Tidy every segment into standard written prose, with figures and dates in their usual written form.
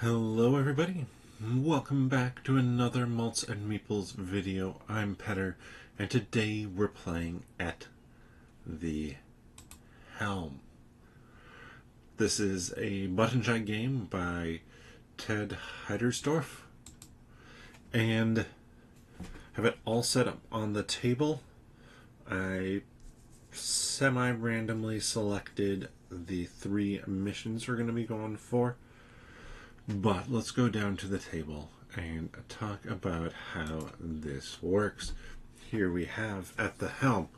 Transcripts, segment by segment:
Hello everybody, welcome back to another Malts and Meeples video. I'm Petter, and today we're playing At the Helm. This is a button shot game by Ted Heidersdorf, and have it all set up on the table. I semi-randomly selected the 3 missions we're going to be going for. But let's go down to the table and talk about how this works. Here we have At the Helm.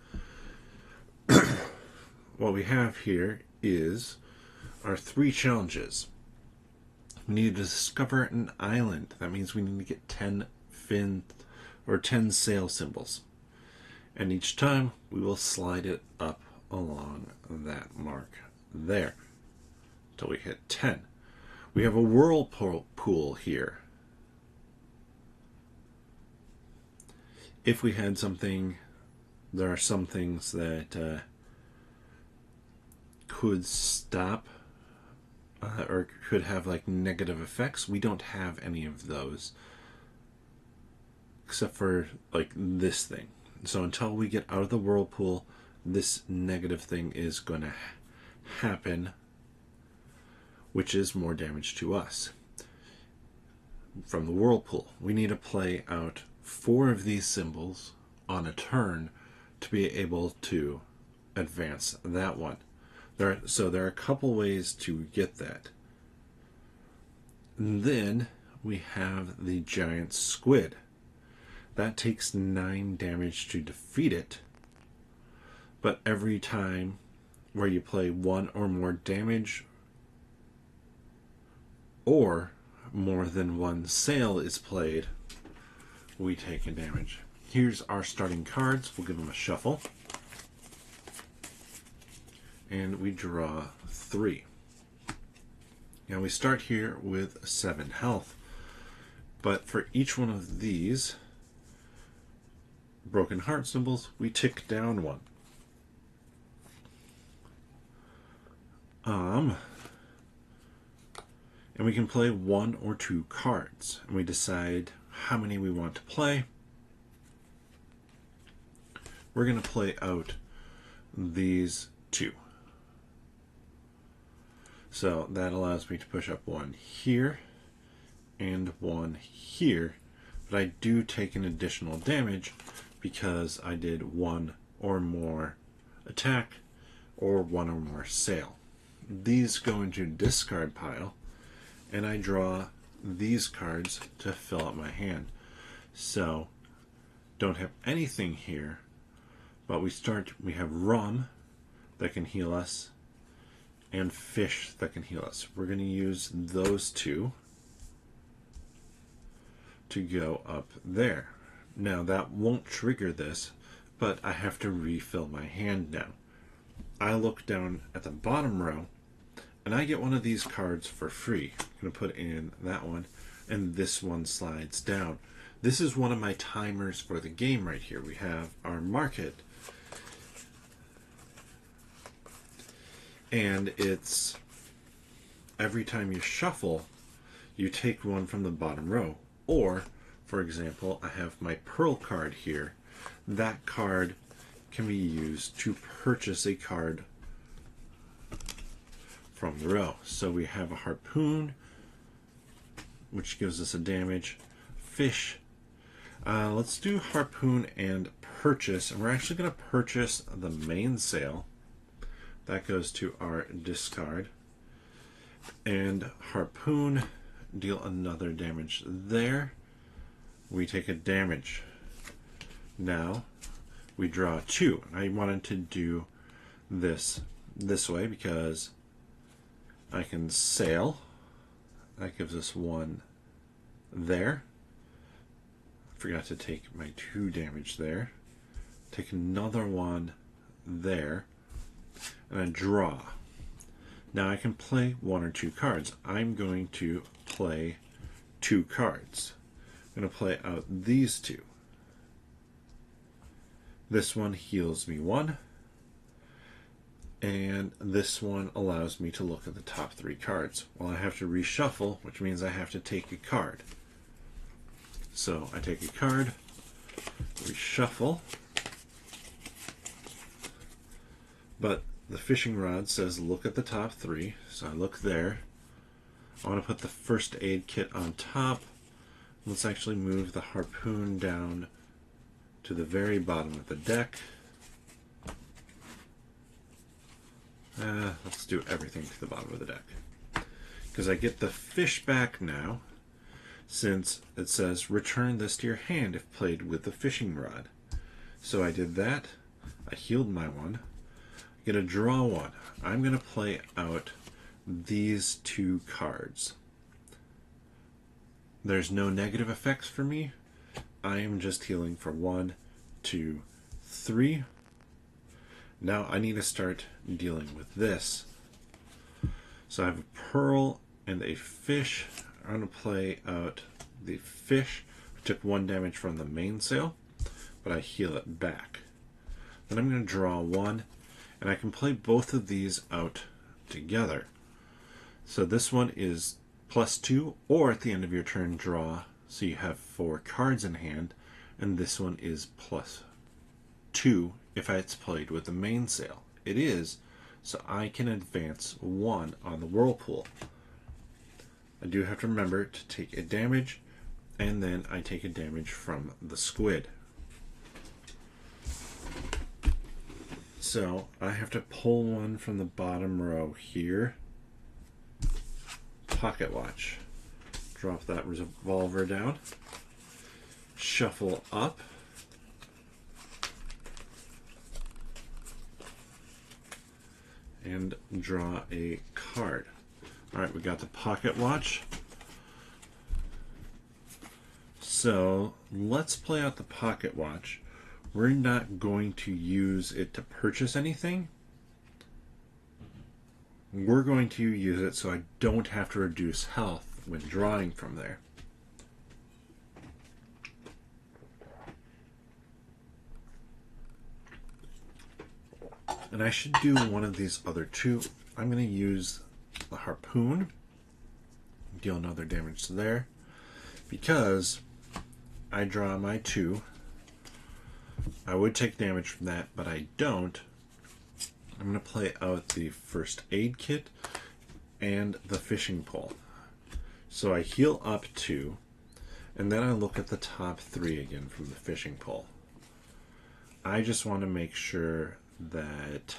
What we have here is our 3 challenges. We need to discover an island. That means we need to get 10 fin or 10 sail symbols. And each time we will slide it up along that mark there until we hit 10. We have a whirlpool here. If we had something, there are some things that could stop or could have like negative effects. We don't have any of those except for like this thing. So until we get out of the whirlpool, this negative thing is going to happen, which is more damage to us. From the whirlpool, we need to play out 4 of these symbols on a turn to be able to advance that one. So there are a couple ways to get that. And then we have the giant squid. That takes 9 damage to defeat it, but every time where you play 1 or more damage or more than 1 sail is played, we take a damage. Here's our starting cards. We'll give them a shuffle. And we draw 3. Now we start here with 7 health. But for each one of these broken heart symbols, we tick down 1. And we can play 1 or 2 cards. And we decide how many we want to play. We're going to play out these 2. So that allows me to push up 1 here and 1 here. But I do take an additional damage because I did 1 or more attack or 1 or more sail. These go into discard pile, and I draw these cards to fill up my hand. So don't have anything here, but we have rum that can heal us and fish that can heal us. We're going to use those 2 to go up there. Now that won't trigger this, but I have to refill my hand now. I look down at the bottom row and I get one of these cards for free. I'm going to put in that one, and this one slides down. This is one of my timers for the game right here. We have our market, and it's every time you shuffle, you take 1 from the bottom row. Or, for example, I have my pearl card here. That card can be used to purchase a card from the row. So we have a harpoon, which gives us a damage. Fish. Let's do harpoon and purchase. And we're actually going to purchase the mainsail. That goes to our discard. And harpoon, deal another damage there. We take a damage. Now we draw 2. I wanted to do this way because I can sail. That gives us 1 there. Forgot to take my 2 damage there. Take another 1 there. And I draw. Now I can play 1 or 2 cards. I'm going to play 2 cards. I'm going to play out these 2. This one heals me 1. And this one allows me to look at the top 3 cards. Well, I have to reshuffle, which means I have to take a card. So I take a card, reshuffle, but the fishing rod says look at the top 3, so I look there. I want to put the first aid kit on top. Let's actually move the harpoon down to the very bottom of the deck. Let's do everything to the bottom of the deck, because I get the fish back now, since it says return this to your hand if played with the fishing rod. So I did that. I healed my one. I get a draw one. I'm going to play out these 2 cards. There's no negative effects for me. I am just healing for 1, 2, 3. Now I need to start dealing with this. So I have a pearl and a fish. I'm going to play out the fish. I took 1 damage from the mainsail, but I heal it back. Then I'm going to draw 1, and I can play both of these out together. So this one is +2, or at the end of your turn draw, so you have 4 cards in hand, and this one is +2 if it's played with the mainsail. It is, so I can advance 1 on the whirlpool. I do have to remember to take a damage, and then I take a damage from the squid. So I have to pull 1 from the bottom row here. Pocket watch. Drop that revolver down. Shuffle up. And draw a card. Alright, we got the pocket watch. So let's play out the pocket watch. We're not going to use it to purchase anything. We're going to use it so I don't have to reduce health when drawing from there. And I should do one of these other 2. I'm going to use the harpoon, deal another damage to there, because I draw my 2. I would take damage from that, but I don't. I'm going to play out the first aid kit and the fishing pole. So I heal up 2, and then I look at the top 3 again from the fishing pole. I just want to make sure that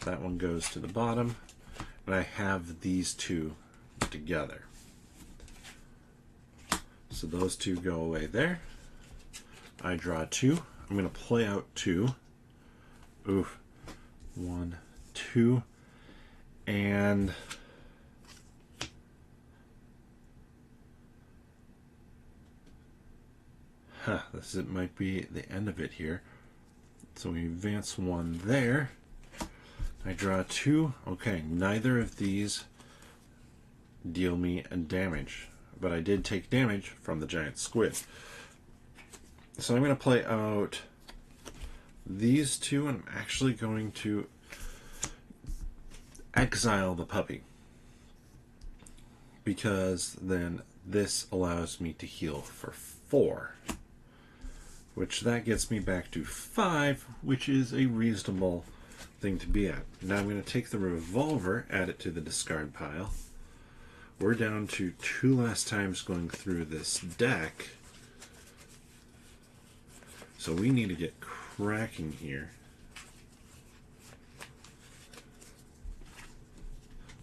that one goes to the bottom, and I have these 2 together. So those 2 go away there. I draw 2. I'm going to play out 2. Oof. 1, 2. And it might be the end of it here. So we advance 1 there. I draw 2. Okay, neither of these deal me a damage, but I did take damage from the giant squid. So I'm going to play out these 2, and I'm actually going to exile the puppy, because then this allows me to heal for 4, which that gets me back to 5, which is a reasonable thing to be at. Now I'm going to take the revolver, add it to the discard pile. We're down to 2 last times going through this deck, so we need to get cracking here.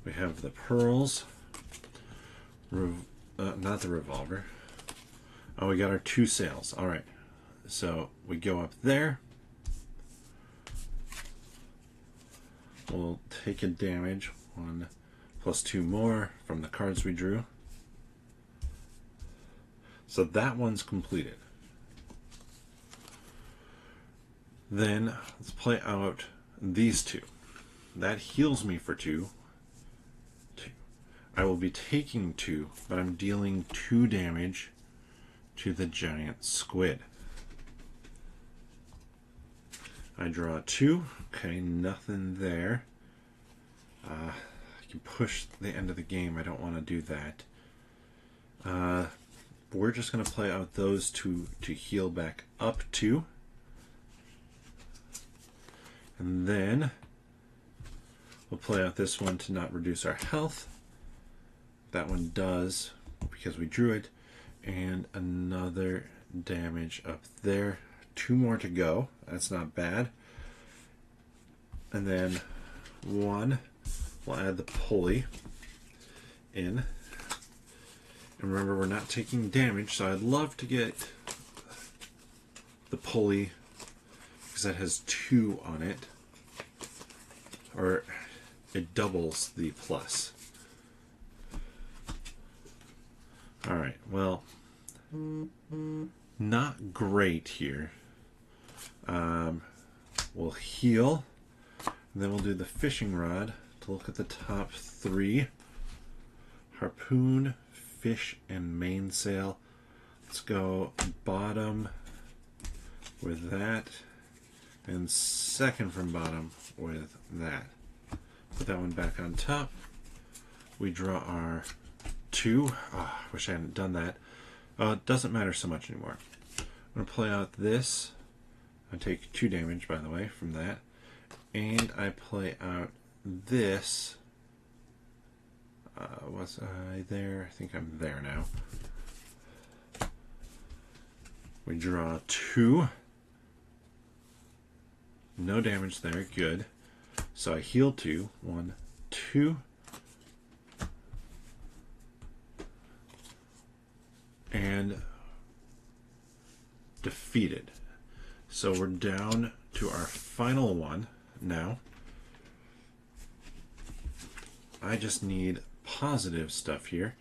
We have the pearls, not the revolver. Oh, we got our 2 sails. All right, so we go up there. We'll take a damage, 1 plus 2 more from the cards we drew. So that one's completed. Then let's play out these 2. That heals me for 2. I will be taking 2, but I'm dealing 2 damage to the giant squid. I draw 2. Okay, nothing there. I can push the end of the game. I don't want to do that. We're just going to play out those 2 to heal back up 2. And then we'll play out this one to not reduce our health. That one does because we drew it. And another damage up there. 2 more to go. That's not bad. And then 1. We'll add the pulley in. And remember, we're not taking damage, so I'd love to get the pulley because that has 2 on it. Or it doubles the plus. Alright, well, not great here. We'll heal. And then we'll do the fishing rod to look at the top 3. Harpoon, fish, and mainsail. Let's go bottom with that. And second from bottom with that. Put that one back on top. We draw our 2. Oh, wish I hadn't done that. It doesn't matter so much anymore. I'm going to play out this. I take 2 damage, by the way, from that. And I play out this. Was I there? I think I'm there now. We draw 2. No damage there. Good. So I heal 2. 1, 2. And defeated. So we're down to our final one now. I just need positive stuff here.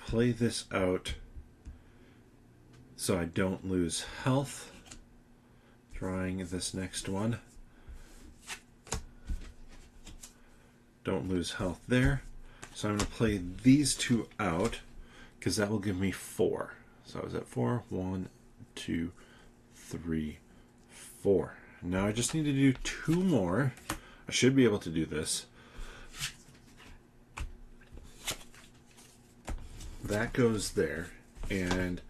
Play this out so I don't lose health. Drawing this next one. Don't lose health there. So I'm going to play these 2 out because that will give me 4. So I was at 4. 1, 2, 3, 4. Now I just need to do 2 more. I should be able to do this. That goes there. And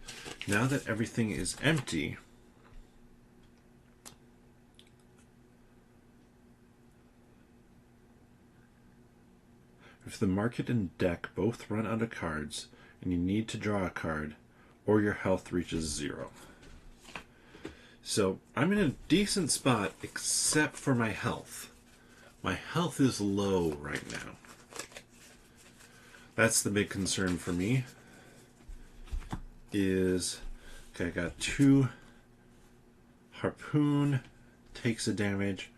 now that everything is empty, if the market and deck both run out of cards and you need to draw a card, or your health reaches 0. So I'm in a decent spot except for my health. My health is low right now. That's the big concern for me. Okay, I got 2. Harpoon takes a damage.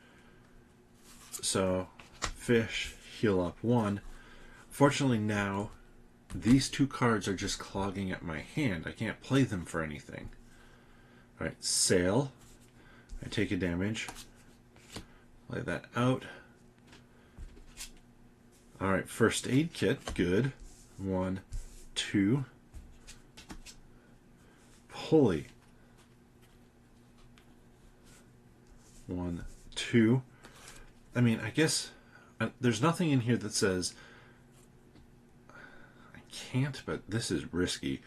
So fish, heal up 1. Fortunately now, these 2 cards are just clogging at my hand. I can't play them for anything. Alright, sail. I take a damage. Lay that out. Alright, first aid kit. Good. 1, 2. Pulley. 1, 2. I mean, I guess there's nothing in here that says can't, but this is risky.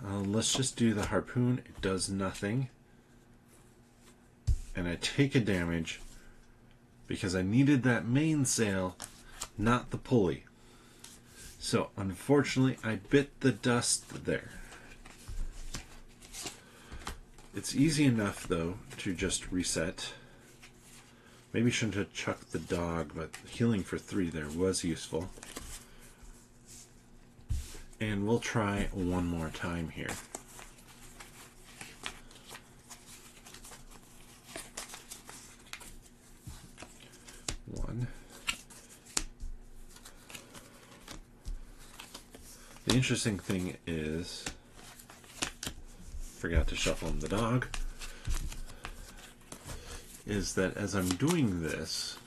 Let's just do the harpoon. It does nothing. And I take a damage because I needed that mainsail, not the pulley. So unfortunately, I bit the dust there. It's easy enough, though, to just reset. Maybe shouldn't have chucked the dog, but healing for 3 there was useful. And we'll try one more time here. One. The interesting thing is, forgot to shuffle in the dog, is that as I'm doing this,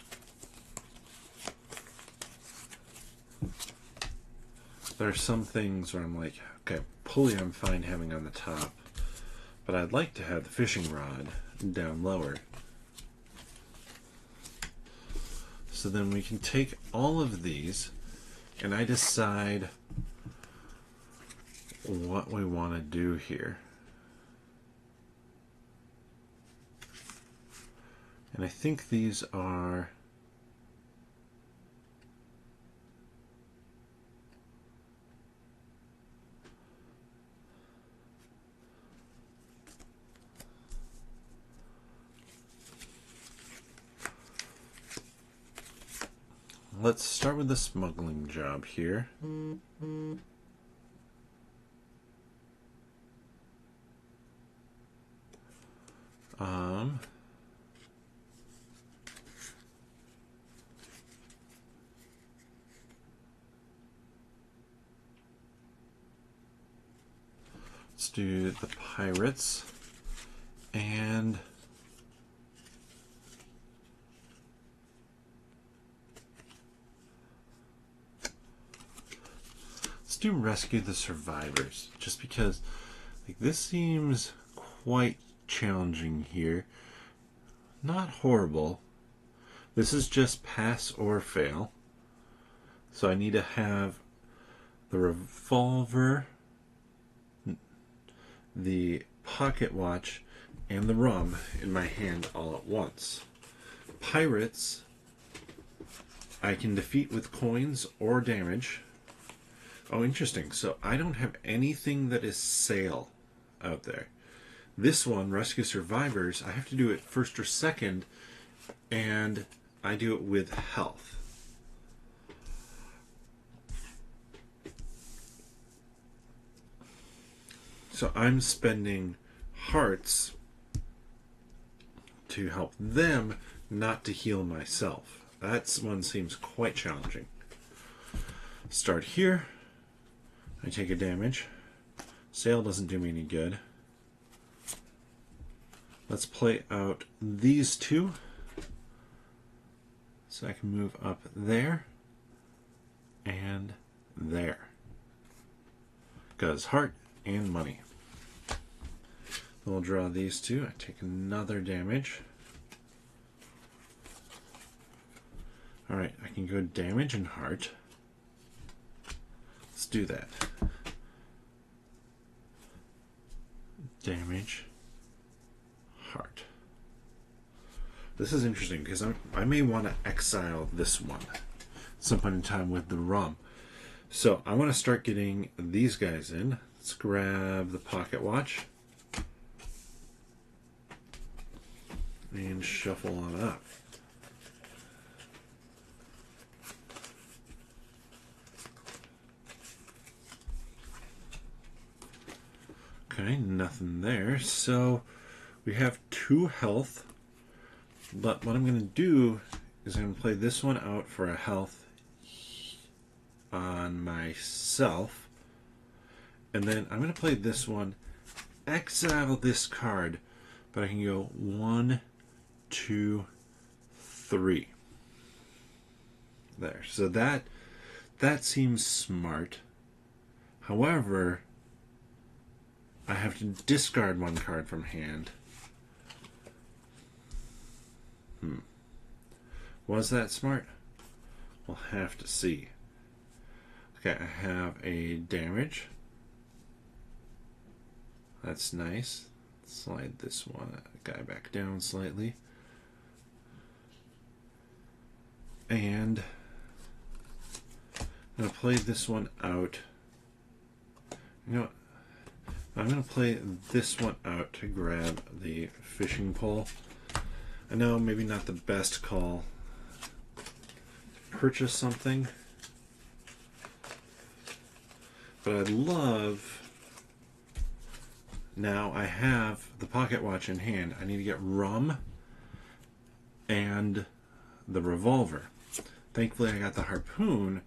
there are some things where I'm like, okay, pulley I'm fine having on the top, but I'd like to have the fishing rod down lower. So then we can take all of these, and I decide what we want to do here. And I think these are let's start with the smuggling job here. Let's do the pirates, and let's do rescue the survivors, just because like this seems quite challenging here. Not horrible. This is just pass or fail. So I need to have the revolver, the pocket watch, and the rum in my hand all at once. Pirates, I can defeat with coins or damage. Oh, interesting. So I don't have anything that is sail out there. This one, Rescue Survivors, I have to do it first or second, and I do it with health. So I'm spending hearts to help them, not to heal myself. That one seems quite challenging. Start here. I take a damage. Sail doesn't do me any good. Let's play out these two. So I can move up there and there. Because heart and money. Then we'll draw these two. I take another damage. Alright, I can go damage and heart. Let's do that. Damage, heart. This is interesting because I may want to exile this one at some point in time with the rum. So I want to start getting these guys in. Let's grab the pocket watch and shuffle on up. Okay, nothing there. So we have 2 health. But what I'm going to do is I'm going to play this one out for a health on myself. And then I'm going to play this one, exile this card, but I can go 1, 2, 3. There. So that seems smart. However, I have to discard 1 card from hand. Was that smart? We'll have to see. Okay, I have a damage. That's nice. Slide this one guy back down slightly. And I'm going to play this one out. You know what? I'm going to play this one out to grab the fishing pole. I know maybe not the best call to purchase something, but I'd love, now I have the pocket watch in hand. I need to get rum and the revolver. Thankfully I got the harpoon,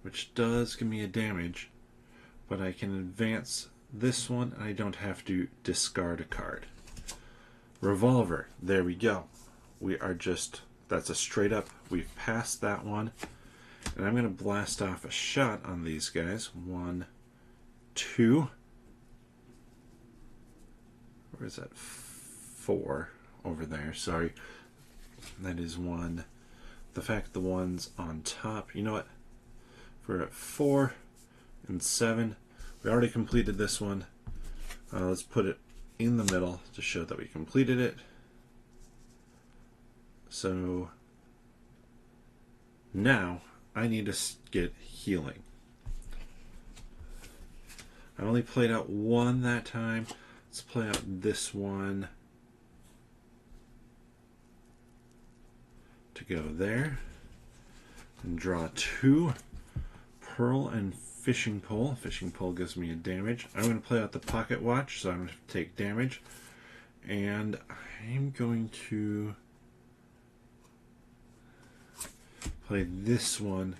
which does give me a damage, but I can advance this one and I don't have to discard a card. Revolver, there we go. We are just, that's a straight up, we've passed that one. And I'm going to blast off a shot on these guys. 1, 2. Where is that? 4 over there. Sorry. That is 1. The fact the one's on top. You know what? We're at 4 and 7. We already completed this one. Let's put it in the middle to show that we completed it. So now I need to get healing. I only played out 1 that time. Let's play out this one to go there. And draw 2. Pearl and fishing pole. Fishing pole gives me a damage. I'm going to play out the pocket watch, so I'm going to take damage. And I'm going to play this one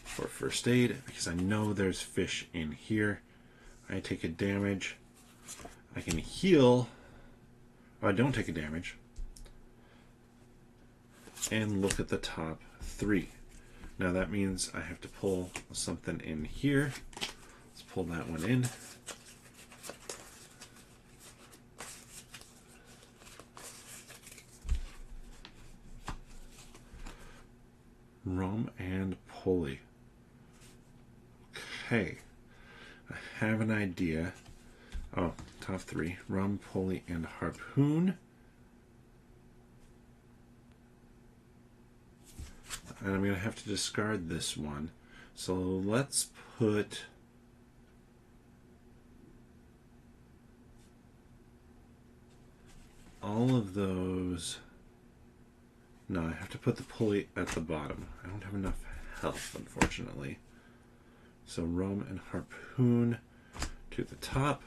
for first aid because I know there's fish in here. I take a damage. I can heal. Oh, I don't take a damage. And look at the top 3. Now that means I have to pull something in here. Let's pull that one in. Rum and pulley. Okay. I have an idea. Oh, top 3. Rum, pulley, and harpoon. And I'm going to have to discard this one. So let's put all of those. No, I have to put the pulley at the bottom. I don't have enough health, unfortunately. So rum and harpoon to the top.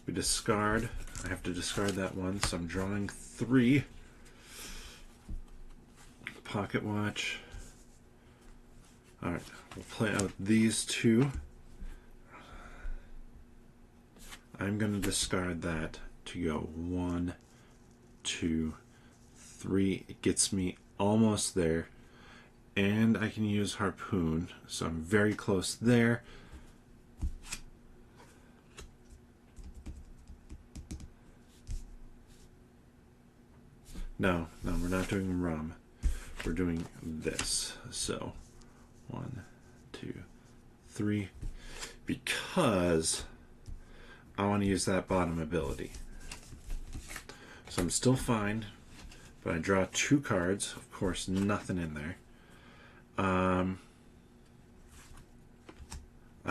We discard. I have to discard that one, so I'm drawing 3. Pocket watch. Alright, we'll play out these 2. I'm going to discard that to go 1, 2, 3. It gets me almost there. And I can use harpoon, so I'm very close there. No, we're not doing rum. We're doing this. So 1, 2, 3. Because I want to use that bottom ability. So I'm still fine, but I draw 2 cards. Of course, nothing in there. I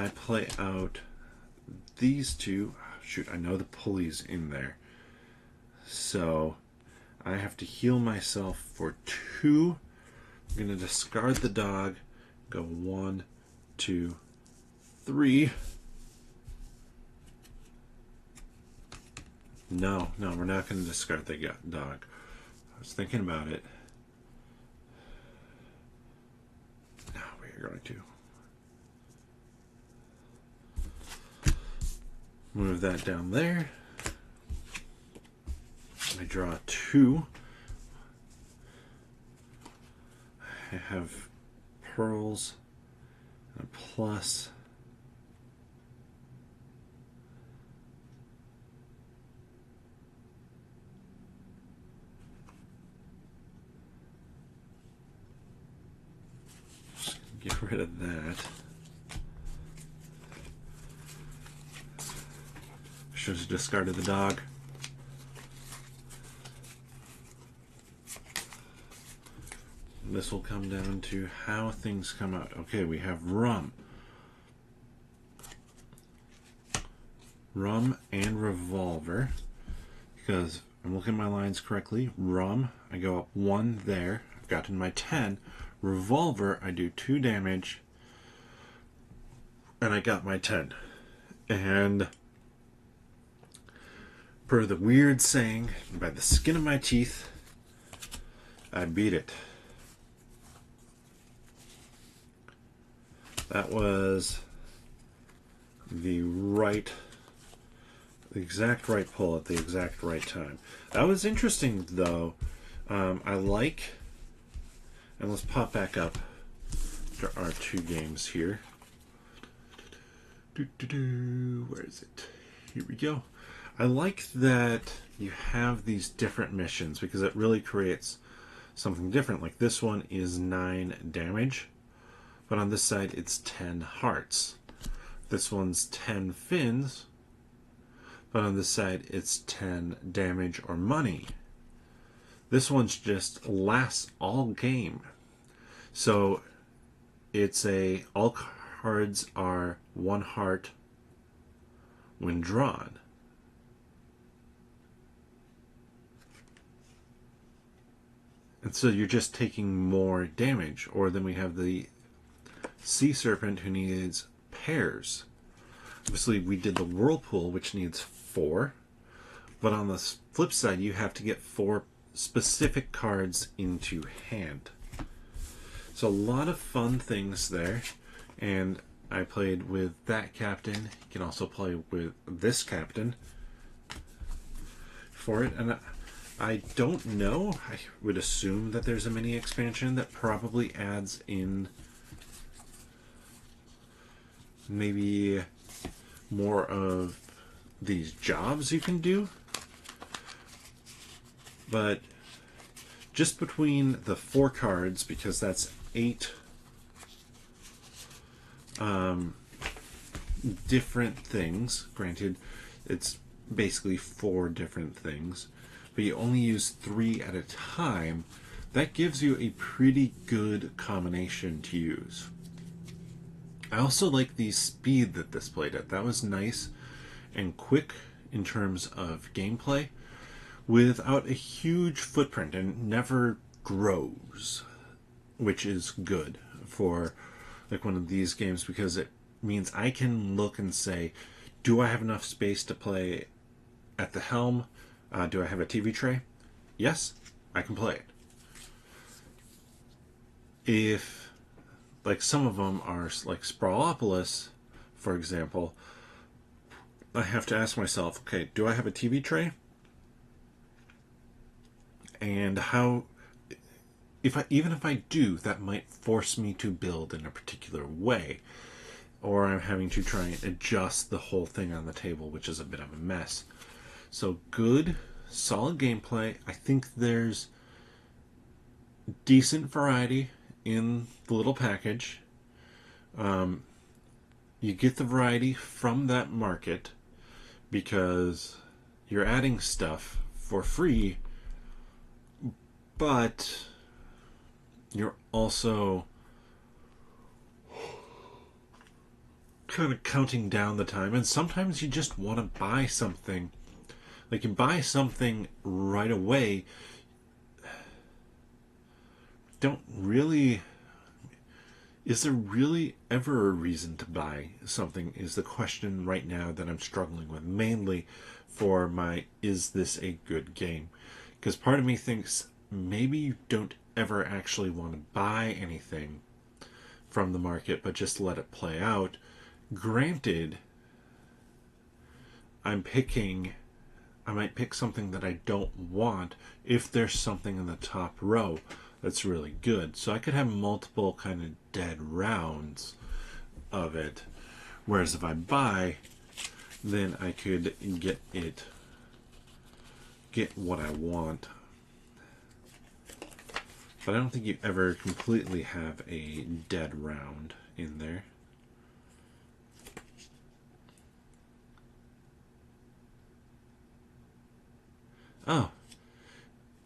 play out these 2. Shoot, I know the pulley's in there. So I have to heal myself for 2. I'm going to discard the dog. Go 1, 2, 3. No, we're not going to discard the dog. I was thinking about it. No, we're going to move that down there. I draw 2. I have pearls and a plus. Just get rid of that. Should have discarded the dog. This will come down to how things come out. Okay, we have rum. Rum and revolver. Because I'm looking at my lines correctly. Rum, I go up 1 there. I've gotten my 10. Revolver, I do 2 damage. And I got my 10. And per the weird saying, by the skin of my teeth, I beat it. That was the exact right pull at the exact right time. That was interesting, though. I like, and let's pop back up to our 2 games here. Where is it? Here we go. I like that you have these different missions because it really creates something different. Like this one is 9 damage, but on this side it's 10 hearts. This one's 10 fins, but on this side it's 10 damage or money. This one's just lasts all game. So it's all cards are 1 heart when drawn. And so you're just taking more damage. Or then we have the Sea Serpent who needs pairs. Obviously we did the Whirlpool, which needs 4. But on the flip side, you have to get 4 specific cards into hand. So a lot of fun things there. And I played with that captain. You can also play with this captain for it. And I don't know. I would assume that there's a mini expansion that probably adds in maybe more of these jobs you can do. But just between the 4 cards, because that's 8 different things. Granted, it's basically 4 different things, but you only use 3 at a time. That gives you a pretty good combination to use. I also like the speed that this played at. That was nice and quick in terms of gameplay without a huge footprint, and never grows, which is good for like one of these games, because it means I can look and say, do I have enough space to play At the Helm? Do I have a TV tray? Yes, I can play it. If, like, some of them are like Sprawlopolis, for example, I have to ask myself, okay, do I have a TV tray? And how, even if I do, that might force me to build in a particular way, or I'm having to try and adjust the whole thing on the table, which is a bit of a mess. So good, solid gameplay. I think there's decent variety in the little package. You get the variety from that market because you're adding stuff for free, but you're also kind of counting down the time, and sometimes you just want to buy something. Like, you buy something right away, is there really ever a reason to buy something, is the question right now that I'm struggling with, mainly for my, is this a good game? Because part of me thinks maybe you don't ever actually want to buy anything from the market, but just let it play out. Granted, I might pick something that I don't want if there's something in the top row that's really good. So I could have multiple kind of dead rounds of it. Whereas if I buy, then I could get what I want. But I don't think you ever completely have a dead round in there. Oh,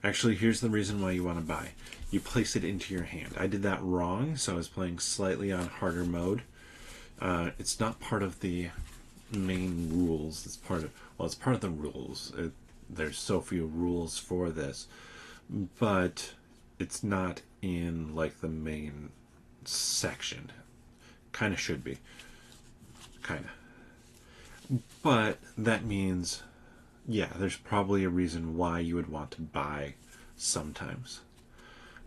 actually, here's the reason why you want to buy. You place it into your hand. I did that wrong, so I was playing slightly on harder mode. It's not part of the main rules. It's part of the rules. There's so few rules for this, but it's not in like the main section. Kind of should be. Kind of. But that means, yeah, there's probably a reason why you would want to buy sometimes.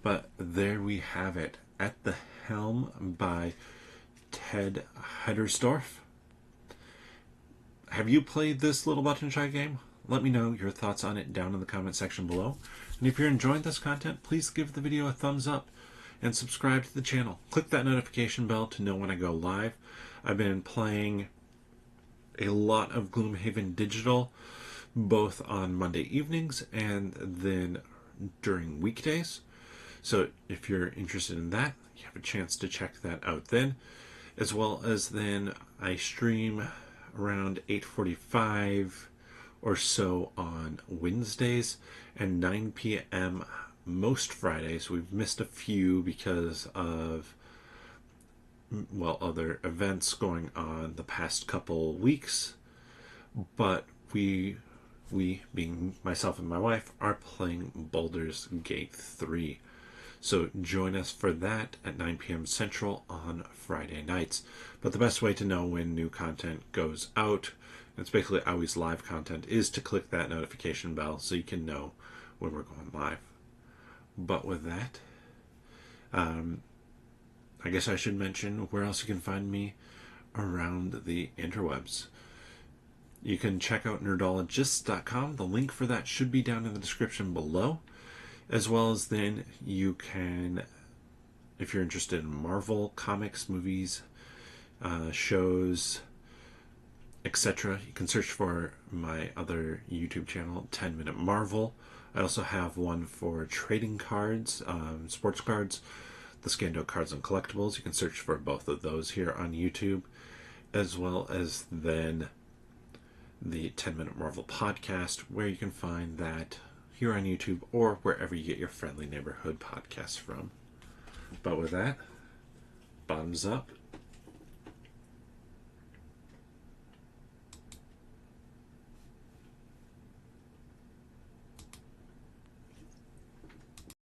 But there we have it. At the Helm by Ted Heidersdorf. Have you played this little button shy game? Let me know your thoughts on it down in the comment section below. And if you're enjoying this content, please give the video a thumbs up and subscribe to the channel. Click that notification bell to know when I go live. I've been playing a lot of Gloomhaven Digital, both on Monday evenings and then during weekdays. So if you're interested in that, you have a chance to check that out then. As well as then I stream around 8:45 or so on Wednesdays and 9 p.m. most Fridays. We've missed a few because of, well, other events going on the past couple weeks, but we being myself and my wife are playing Baldur's Gate 3. So join us for that at 9 p.m. Central on Friday nights. But the best way to know when new content goes out, and it's basically always live content, is to click that notification bell so you can know when we're going live. But with that, I guess I should mention where else you can find me around the interwebs. You can check out nerdologists.com. The link for that should be down in the description below. As well as then you can, if you're interested in Marvel comics, movies, shows, etc., you can search for my other YouTube channel, 10 Minute Marvel. I also have one for trading cards, sports cards, the Scando Cards and Collectibles. You can search for both of those here on YouTube, as well as then the 10 Minute Marvel podcast, where you can find that here on YouTube or wherever you get your friendly neighborhood podcasts from. But with that, bottoms up